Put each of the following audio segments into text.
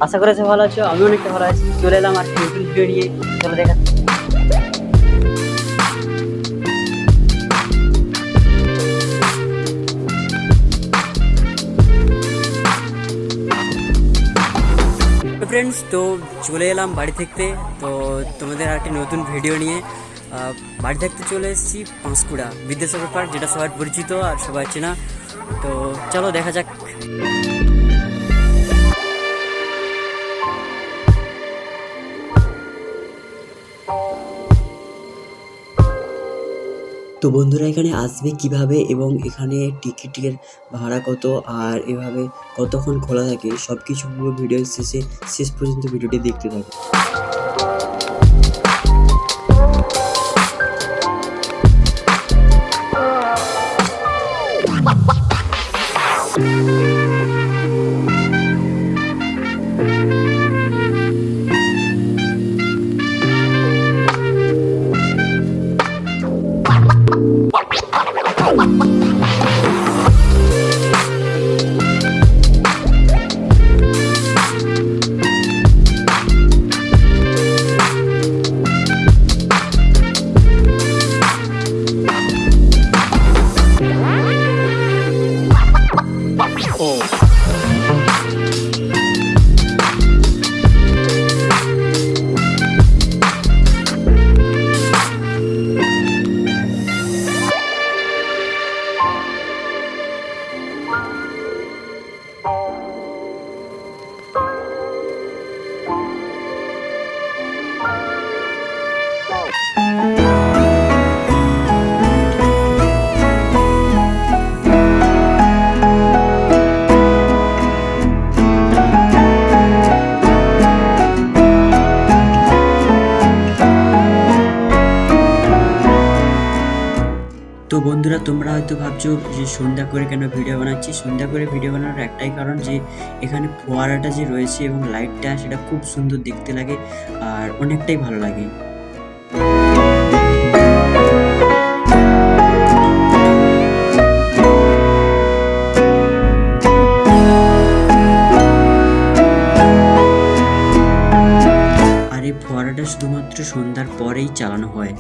আশা করি সে ভালো আছো, আমি অনেকটা ভালো আছি। চলে এলাম আর নতুন ভিডিও নিয়ে। চলো দেখা। ফ্রেন্ডস, তো চলে এলাম বাড়ি থাকতে। তো তোমাদের আর একটি নতুন ভিডিও নিয়ে বাড়ি থাকতে চলে এসেছি পাঁশকুড়া বিদ্যাসাগর পার্ক, যেটা সবার পরিচিত আর সবাই চেনা। তো চলো দেখা যাক। তো বন্ধুরা এখানে আসবে কিভাবে এবং এখানে টিকিটের ভাড়া কত আর এভাবে কতক্ষণ খোলা থাকে সব কিছু পুরো ভিডিওর শেষ পর্যন্ত ভিডিওটি দেখতে থাকো। তো বন্ধুরা তোমরা হয়তো ভাবছো যে সন্ধ্যা করে কেন ভিডিও বানাচ্ছি। সন্ধ্যা করে ভিডিও বানানোর একটাই কারণ যে এখানে ফোয়ারাটা যে রয়েছে এবং লাইটটা সেটা খুব সুন্দর দেখতে লাগে আর অনেকটাই ভালো লাগে। আর এই ফোয়ারাটা শুধুমাত্র সন্ধ্যার পরেই চালানো হয়।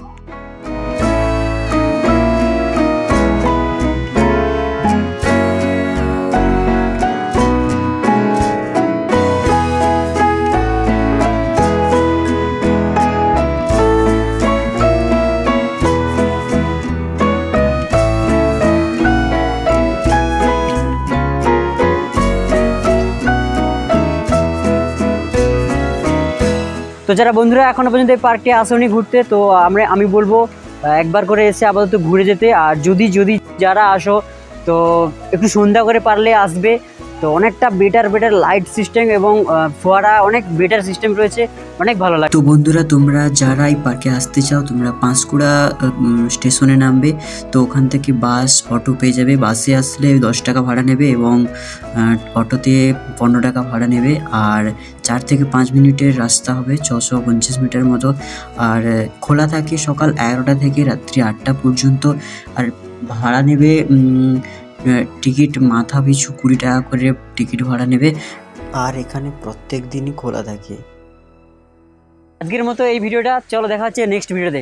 তো যারা বন্ধুরা এখনো পর্যন্ত এই পার্কটি আসেনি ঘুরতে, তো আমি বলবো একবার করে এসে আপাতত ঘুরে যেতে। আর যদি যারা আসো তো একটু সন্ধ্যা করে পারলে আসবে। তো অনেকটা বেটার লাইট সিস্টেম এবং ফোয়ারা অনেক বেটার সিস্টেম রয়েছে, অনেক ভালো লাগে। তো বন্ধুরা তোমরা যারা এই পার্কে আসতে চাও তোমরা পাঁশকুড়া স্টেশনে নামবে। তো ওখান থেকে বাস অটো পেয়ে যাবে। বাসে আসলে 10 টাকা ভাড়া নেবে এবং অটোতে 15 টাকা ভাড়া নেবে। আর 4 থেকে 5 মিনিটের রাস্তা হবে, 650 মিটার মতো। আর খোলা থাকে সকাল 11টা থেকে রাত্রি 8টা পর্যন্ত। আর ভাড়া নেবে টিকিট মাথা পিছু 20 টাকা করে টিকিট ভাড়া নেবে। আর এখানে প্রত্যেক দিনই খোলা থাকে। আজকের মতো এই ভিডিওটা, চলো দেখা হচ্ছে নেক্সট ভিডিওতে।